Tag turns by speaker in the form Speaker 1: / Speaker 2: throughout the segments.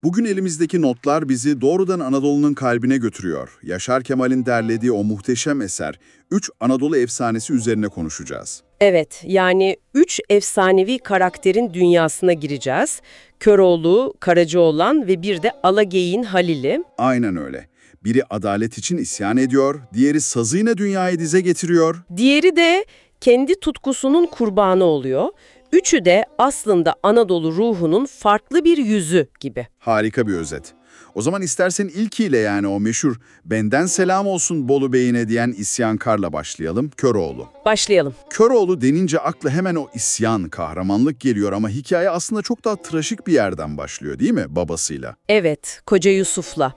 Speaker 1: Bugün elimizdeki notlar bizi doğrudan Anadolu'nun kalbine götürüyor. Yaşar Kemal'in derlediği o muhteşem eser, 3 Anadolu efsanesi üzerine konuşacağız.
Speaker 2: Evet, yani 3 efsanevi karakterin dünyasına gireceğiz. Köroğlu, Karacaoğlan ve bir de Alageyik'in Halil'i.
Speaker 1: Aynen öyle. Biri adalet için isyan ediyor, diğeri sazıyla dünyayı dize getiriyor.
Speaker 2: Diğeri de kendi tutkusunun kurbanı oluyor. Üçü de aslında Anadolu ruhunun farklı bir yüzü gibi.
Speaker 1: Harika bir özet. O zaman istersen ilkiyle yani o meşhur "Benden selam olsun Bolu Bey'ine" diyen isyankarla başlayalım, Köroğlu.
Speaker 2: Başlayalım.
Speaker 1: Köroğlu denince akla hemen o isyan, kahramanlık geliyor ama hikaye aslında çok daha trajik bir yerden başlıyor değil mi babasıyla?
Speaker 2: Evet, Koca Yusuf'la.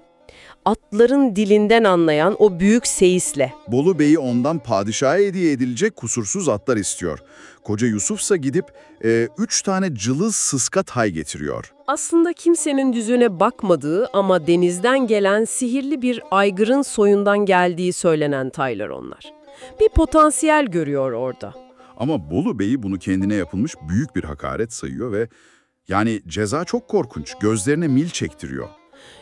Speaker 2: Atların dilinden anlayan o büyük seyisle.
Speaker 1: Bolu Bey'i ondan padişaha hediye edilecek kusursuz atlar istiyor. Koca Yusuf'sa gidip 3 tane cılız sıska tay getiriyor.
Speaker 2: Aslında kimsenin yüzüne bakmadığı ama denizden gelen sihirli bir aygırın soyundan geldiği söylenen taylar onlar. Bir potansiyel görüyor orada.
Speaker 1: Ama Bolu Bey'i bunu kendine yapılmış büyük bir hakaret sayıyor ve yani ceza çok korkunç, gözlerine mil çektiriyor.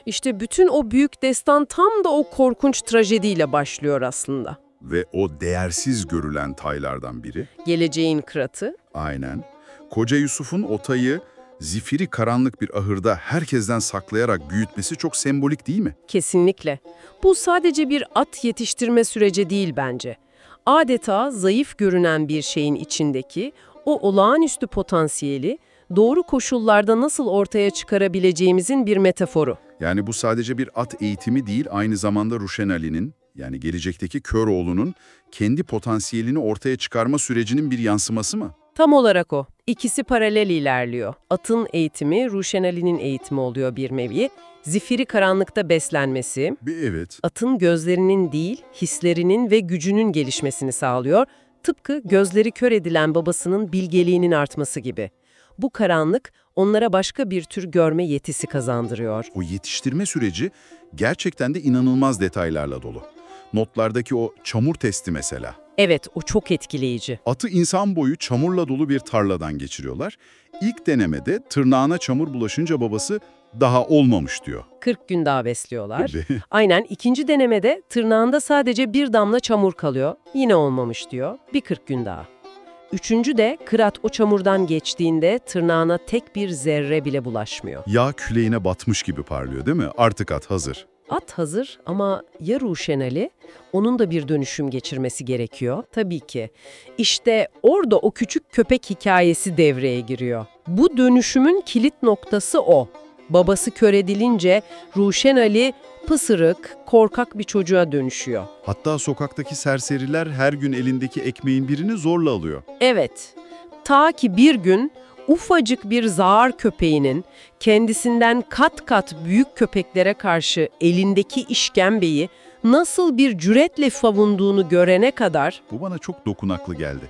Speaker 2: İşte bütün o büyük destan tam da o korkunç trajediyle başlıyor aslında.
Speaker 1: Ve o değersiz görülen taylardan biri,
Speaker 2: Geleceğin kıratı.
Speaker 1: aynen, Koca Yusuf'un o tayı zifiri karanlık bir ahırda herkesten saklayarak büyütmesi çok sembolik değil mi?
Speaker 2: Kesinlikle. Bu sadece bir at yetiştirme süreci değil bence. Adeta zayıf görünen bir şeyin içindeki o olağanüstü potansiyeli doğru koşullarda nasıl ortaya çıkarabileceğimizin bir metaforu.
Speaker 1: Yani bu sadece bir at eğitimi değil, aynı zamanda Ruşen Ali'nin, yani gelecekteki Köroğlu'nun kendi potansiyelini ortaya çıkarma sürecinin bir yansıması mı?
Speaker 2: Tam olarak o. İkisi paralel ilerliyor. Atın eğitimi, Ruşen Ali'nin eğitimi oluyor bir nevi. Zifiri karanlıkta beslenmesi,
Speaker 1: Evet.
Speaker 2: atın gözlerinin değil, hislerinin ve gücünün gelişmesini sağlıyor. Tıpkı gözleri kör edilen babasının bilgeliğinin artması gibi. Bu karanlık onlara başka bir tür görme yetisi kazandırıyor.
Speaker 1: O yetiştirme süreci gerçekten de inanılmaz detaylarla dolu. Notlardaki o çamur testi mesela.
Speaker 2: Evet, o çok etkileyici.
Speaker 1: Atı insan boyu çamurla dolu bir tarladan geçiriyorlar. İlk denemede tırnağına çamur bulaşınca babası daha olmamış diyor.
Speaker 2: 40 gün daha besliyorlar.
Speaker 1: Tabii.
Speaker 2: Aynen ikinci denemede tırnağında sadece bir damla çamur kalıyor. Yine olmamış diyor. Bir 40 gün daha. Üçüncü de kırat o çamurdan geçtiğinde tırnağına tek bir zerre bile bulaşmıyor.
Speaker 1: Yağ küleğine batmış gibi parlıyor değil mi? Artık at hazır.
Speaker 2: At hazır ama ya Ruşen Ali? Onun da bir dönüşüm geçirmesi gerekiyor tabii ki. İşte orada o küçük köpek hikayesi devreye giriyor. Bu dönüşümün kilit noktası o. Babası kör edilince Ruşen Ali pısırık, korkak bir çocuğa dönüşüyor.
Speaker 1: Hatta sokaktaki serseriler her gün elindeki ekmeğin birini zorla alıyor.
Speaker 2: Evet, ta ki bir gün ufacık bir zağır köpeğinin kendisinden kat kat büyük köpeklere karşı elindeki işkembeyi nasıl bir cüretle savunduğunu görene kadar
Speaker 1: Bu bana çok dokunaklı geldi.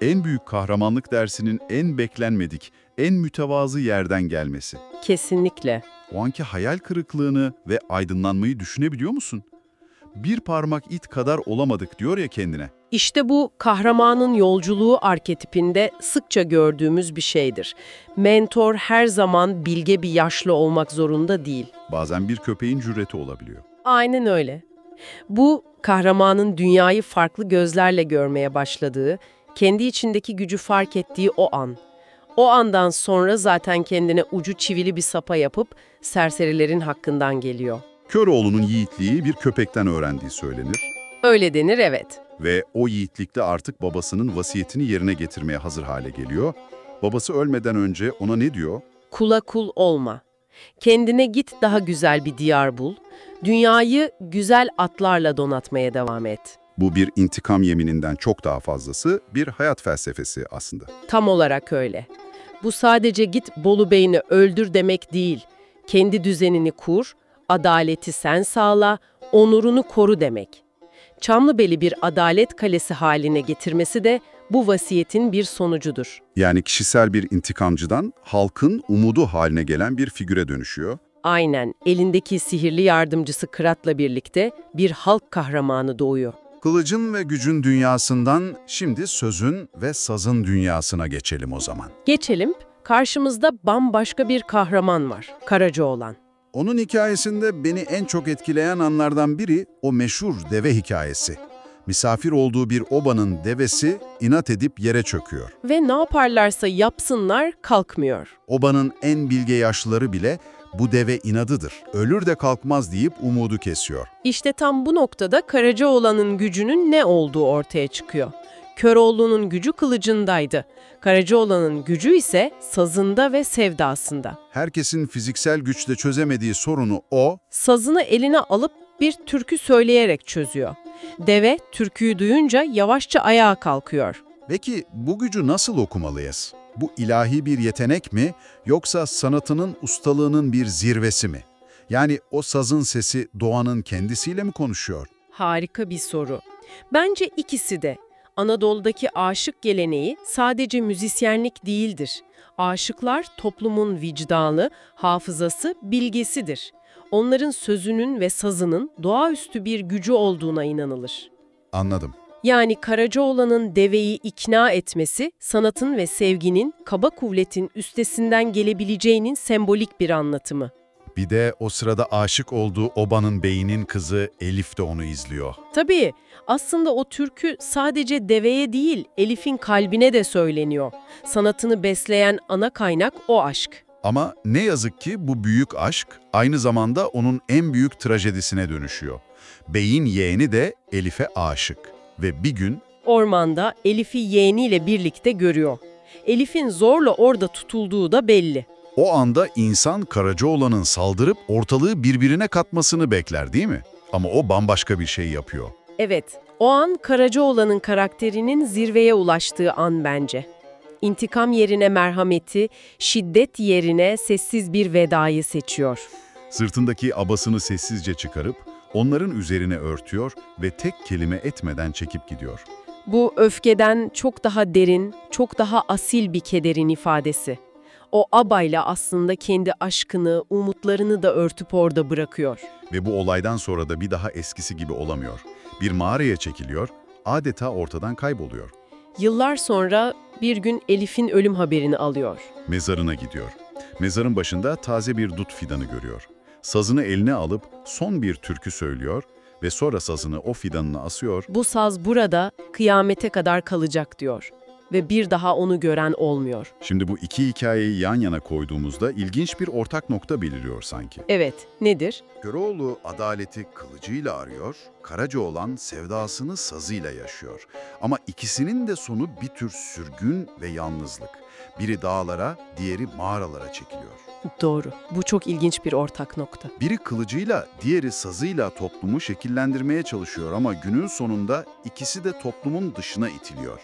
Speaker 1: En büyük kahramanlık dersinin en beklenmedik, en mütevazı yerden gelmesi.
Speaker 2: kesinlikle.
Speaker 1: O anki hayal kırıklığını ve aydınlanmayı düşünebiliyor musun? Bir parmak it kadar olamadık diyor ya kendine.
Speaker 2: İşte bu kahramanın yolculuğu arketipinde sıkça gördüğümüz bir şeydir. Mentor her zaman bilge bir yaşlı olmak zorunda değil.
Speaker 1: Bazen bir köpeğin cüreti olabiliyor.
Speaker 2: Aynen öyle. Bu kahramanın dünyayı farklı gözlerle görmeye başladığı, kendi içindeki gücü fark ettiği o an. O andan sonra zaten kendine ucu çivili bir sapa yapıp serserilerin hakkından geliyor.
Speaker 1: Köroğlu'nun yiğitliği bir köpekten öğrendiği söylenir
Speaker 2: Öyle denir, evet.
Speaker 1: ve o yiğitlikle artık babasının vasiyetini yerine getirmeye hazır hale geliyor. Babası ölmeden önce ona ne diyor?
Speaker 2: Kula kul olma. Kendine git, daha güzel bir diyar bul. Dünyayı güzel atlarla donatmaya devam et.
Speaker 1: Bu bir intikam yemininden çok daha fazlası bir hayat felsefesi aslında.
Speaker 2: Tam olarak öyle. Bu sadece git Bolu Bey'ini öldür demek değil. Kendi düzenini kur, adaleti sen sağla, onurunu koru demek. Çamlıbel'i bir adalet kalesi haline getirmesi de bu vasiyetin bir sonucudur.
Speaker 1: Yani kişisel bir intikamcıdan halkın umudu haline gelen bir figüre dönüşüyor.
Speaker 2: Aynen, elindeki sihirli yardımcısı Kırat'la birlikte bir halk kahramanı doğuyor.
Speaker 1: Kılıcın ve gücün dünyasından şimdi sözün ve sazın dünyasına geçelim o zaman.
Speaker 2: Geçelim. Karşımızda bambaşka bir kahraman var, Karacaoğlan.
Speaker 1: Onun hikayesinde beni en çok etkileyen anlardan biri o meşhur deve hikayesi. Misafir olduğu bir obanın devesi inat edip yere çöküyor.
Speaker 2: Ve ne yaparlarsa yapsınlar kalkmıyor.
Speaker 1: Obanın en bilge yaşlıları bile bu deve inadıdır, ölür de kalkmaz deyip umudu kesiyor.
Speaker 2: İşte tam bu noktada Karacaoğlan'ın gücünün ne olduğu ortaya çıkıyor. Köroğlu'nun gücü kılıcındaydı. Karacaoğlan'ın gücü ise sazında ve sevdasında.
Speaker 1: Herkesin fiziksel güçle çözemediği sorunu o,
Speaker 2: Sazını eline alıp bir türkü söyleyerek çözüyor. Deve türküyü duyunca yavaşça ayağa kalkıyor.
Speaker 1: peki bu gücü nasıl okumalıyız? Bu ilahi bir yetenek mi yoksa sanatının ustalığının bir zirvesi mi? Yani o sazın sesi doğanın kendisiyle mi konuşuyor?
Speaker 2: Harika bir soru. Bence ikisi de. Anadolu'daki aşık geleneği sadece müzisyenlik değildir. Aşıklar toplumun vicdanı, hafızası, bilgesidir. Onların sözünün ve sazının doğaüstü bir gücü olduğuna inanılır.
Speaker 1: Anladım.
Speaker 2: Yani Karacaoğlan'ın deveyi ikna etmesi, sanatın ve sevginin, kaba kuvvetin üstesinden gelebileceğinin sembolik bir anlatımı.
Speaker 1: Bir de o sırada aşık olduğu obanın beyinin kızı Elif de onu izliyor.
Speaker 2: Tabii, aslında o türkü sadece deveye değil, Elif'in kalbine de söyleniyor. Sanatını besleyen ana kaynak o aşk.
Speaker 1: Ama ne yazık ki bu büyük aşk aynı zamanda onun en büyük trajedisine dönüşüyor. Beyin yeğeni de Elif'e aşık ve bir gün
Speaker 2: Ormanda Elif'i yeğeniyle birlikte görüyor. Elif'in zorla orada tutulduğu da belli.
Speaker 1: o anda insan Karacaoğlan'ın saldırıp ortalığı birbirine katmasını bekler değil mi? Ama o bambaşka bir şey yapıyor.
Speaker 2: Evet, o an Karacaoğlan'ın karakterinin zirveye ulaştığı an bence. İntikam yerine merhameti, şiddet yerine sessiz bir vedayı seçiyor.
Speaker 1: Sırtındaki abasını sessizce çıkarıp onların üzerine örtüyor ve tek kelime etmeden çekip gidiyor.
Speaker 2: Bu öfkeden çok daha derin, çok daha asil bir kederin ifadesi. O abayla aslında kendi aşkını, umutlarını da örtüp orada bırakıyor.
Speaker 1: Ve bu olaydan sonra da bir daha eskisi gibi olamıyor. Bir mağaraya çekiliyor, adeta ortadan kayboluyor.
Speaker 2: Yıllar sonra bir gün Elif'in ölüm haberini alıyor.
Speaker 1: Mezarına gidiyor. Mezarın başında taze bir dut fidanı görüyor. Sazını eline alıp son bir türkü söylüyor ve sonra sazını o fidanına asıyor.
Speaker 2: Bu saz burada kıyamete kadar kalacak diyor. Ve bir daha onu gören olmuyor.
Speaker 1: Şimdi bu iki hikayeyi yan yana koyduğumuzda ilginç bir ortak nokta beliriyor sanki.
Speaker 2: Evet, nedir?
Speaker 1: Köroğlu adaleti kılıcıyla arıyor, Karacaoğlan sevdasını sazıyla yaşıyor. Ama ikisinin de sonu bir tür sürgün ve yalnızlık. Biri dağlara, diğeri mağaralara çekiliyor.
Speaker 2: Doğru. Bu çok ilginç bir ortak nokta.
Speaker 1: Biri kılıcıyla, diğeri sazıyla toplumu şekillendirmeye çalışıyor ama günün sonunda ikisi de toplumun dışına itiliyor.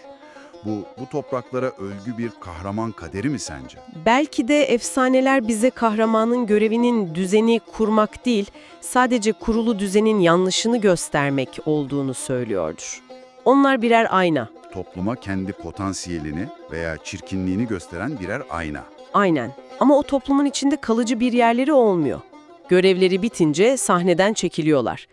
Speaker 1: Bu topraklara özgü bir kahraman kaderi mi sence?
Speaker 2: Belki de efsaneler bize kahramanın görevinin düzeni kurmak değil, sadece kurulu düzenin yanlışını göstermek olduğunu söylüyordur. Onlar birer ayna.
Speaker 1: Topluma kendi potansiyelini veya çirkinliğini gösteren birer ayna.
Speaker 2: Aynen. Ama o toplumun içinde kalıcı bir yerleri olmuyor. Görevleri bitince sahneden çekiliyorlar.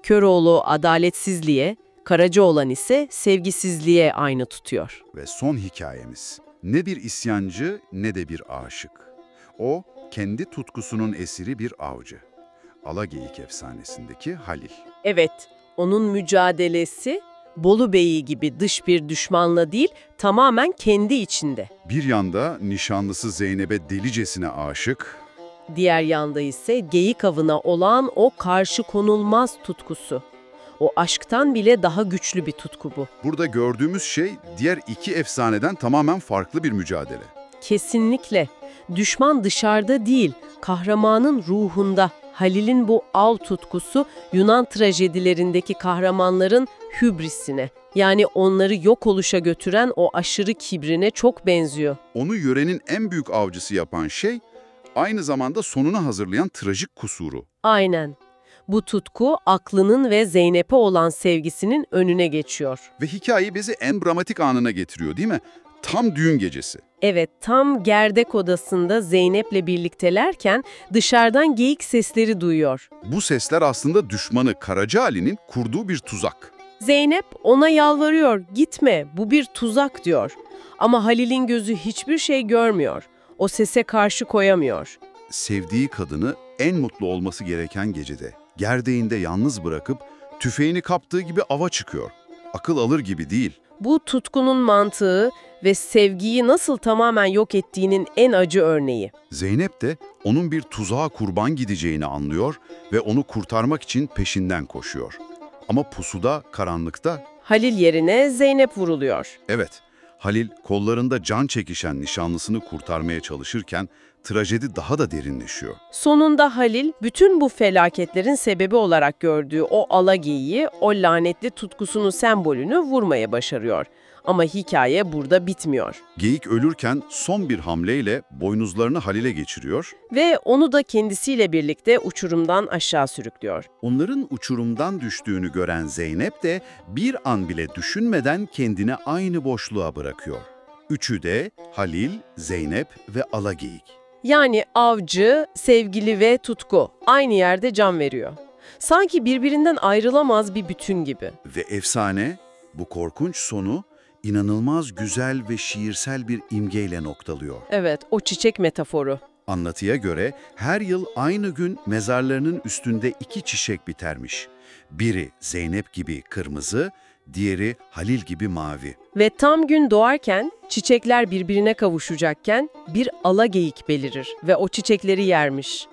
Speaker 2: Köroğlu adaletsizliğe, Karacaoğlan ise sevgisizliğe ayna tutuyor.
Speaker 1: Ve son hikayemiz. Ne bir isyancı ne de bir aşık. O, kendi tutkusunun esiri bir avcı. Alageyik efsanesindeki Halil.
Speaker 2: Evet, onun mücadelesi Bolu Bey'i gibi dış bir düşmanla değil, tamamen kendi içinde.
Speaker 1: Bir yanda nişanlısı Zeynep'e delicesine aşık,
Speaker 2: Diğer yanda ise geyik avına olan o karşı konulmaz tutkusu. O aşktan bile daha güçlü bir tutku bu.
Speaker 1: burada gördüğümüz şey diğer iki efsaneden tamamen farklı bir mücadele.
Speaker 2: Kesinlikle. Düşman dışarıda değil, kahramanın ruhunda. Halil'in bu av tutkusu Yunan trajedilerindeki kahramanların hübrisine, yani onları yok oluşa götüren o aşırı kibrine çok benziyor.
Speaker 1: Onu yörenin en büyük avcısı yapan şey, aynı zamanda sonunu hazırlayan trajik kusuru.
Speaker 2: Aynen. Bu tutku aklının ve Zeynep'e olan sevgisinin önüne geçiyor.
Speaker 1: Ve hikaye bizi en dramatik anına getiriyor değil mi? Tam düğün gecesi.
Speaker 2: Evet, tam gerdek odasında Zeynep'le birliktelerken dışarıdan geyik sesleri duyuyor.
Speaker 1: Bu sesler aslında düşmanı Karaca Ali'nin kurduğu bir tuzak.
Speaker 2: Zeynep ona yalvarıyor, gitme, bu bir tuzak diyor. Ama Halil'in gözü hiçbir şey görmüyor. O sese karşı koyamıyor.
Speaker 1: Sevdiği kadını en mutlu olması gereken gecede, gerdeğinde yalnız bırakıp tüfeğini kaptığı gibi ava çıkıyor. Akıl alır gibi değil.
Speaker 2: Bu tutkunun mantığı ve sevgiyi nasıl tamamen yok ettiğinin en acı örneği.
Speaker 1: Zeynep de onun bir tuzağa kurban gideceğini anlıyor ve onu kurtarmak için peşinden koşuyor. Ama pusuda, karanlıkta,
Speaker 2: Halil yerine Zeynep vuruluyor.
Speaker 1: evet, Halil kollarında can çekişen nişanlısını kurtarmaya çalışırken trajedi daha da derinleşiyor.
Speaker 2: Sonunda Halil, bütün bu felaketlerin sebebi olarak gördüğü o alageyiği, o lanetli tutkusunun sembolünü vurmaya başarıyor. Ama hikaye burada bitmiyor.
Speaker 1: Geyik ölürken son bir hamleyle boynuzlarını Halil'e geçiriyor.
Speaker 2: Ve onu da kendisiyle birlikte uçurumdan aşağı sürüklüyor.
Speaker 1: Onların uçurumdan düştüğünü gören Zeynep de bir an bile düşünmeden kendini aynı boşluğa bırakıyor. Üçü de Halil, Zeynep ve Alageyik.
Speaker 2: Yani avcı, sevgili ve tutku aynı yerde can veriyor. Sanki birbirinden ayrılamaz bir bütün gibi.
Speaker 1: Ve efsane bu korkunç sonu inanılmaz güzel ve şiirsel bir imgeyle noktalıyor.
Speaker 2: Evet, o çiçek metaforu.
Speaker 1: Anlatıya göre her yıl aynı gün mezarlarının üstünde 2 çiçek bitermiş. Biri Zeynep gibi kırmızı, diğeri Halil gibi mavi.
Speaker 2: Ve tam gün doğarken, çiçekler birbirine kavuşacakken bir alageyik belirir ve o çiçekleri yermiş.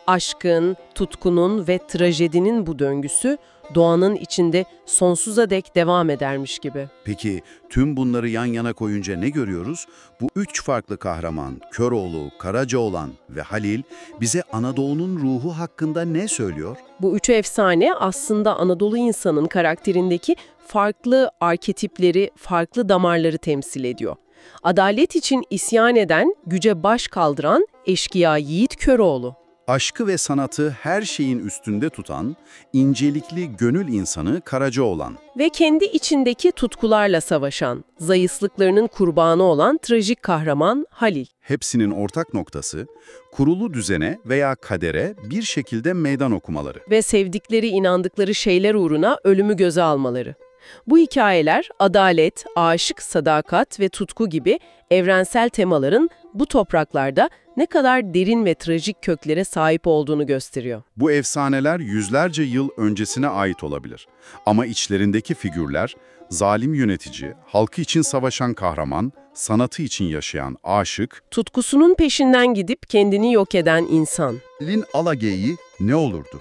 Speaker 2: Aşkın, tutkunun ve trajedinin bu döngüsü doğanın içinde sonsuza dek devam edermiş gibi.
Speaker 1: Peki tüm bunları yan yana koyunca ne görüyoruz? Bu 3 farklı kahraman, Köroğlu, Karacaoğlan ve Halil bize Anadolu'nun ruhu hakkında ne söylüyor?
Speaker 2: Bu üç efsane aslında Anadolu insanın karakterindeki farklı arketipleri, farklı damarları temsil ediyor. Adalet için isyan eden, güce baş kaldıran eşkıya Yiğit Köroğlu.
Speaker 1: Aşkı ve sanatı her şeyin üstünde tutan, incelikli gönül insanı Karacaoğlan.
Speaker 2: Ve kendi içindeki tutkularla savaşan, zayıflıklarının kurbanı olan trajik kahraman Halil.
Speaker 1: Hepsinin ortak noktası, kurulu düzene veya kadere bir şekilde meydan okumaları.
Speaker 2: Ve sevdikleri, inandıkları şeyler uğruna ölümü göze almaları. Bu hikayeler adalet, aşık, sadakat ve tutku gibi evrensel temaların bu topraklarda ne kadar derin ve trajik köklere sahip olduğunu gösteriyor.
Speaker 1: Bu efsaneler yüzlerce yıl öncesine ait olabilir. Ama içlerindeki figürler, zalim yönetici, halkı için savaşan kahraman, sanatı için yaşayan aşık,
Speaker 2: Tutkusunun peşinden gidip kendini yok eden insan.
Speaker 1: Halil'in alageyi ne olurdu?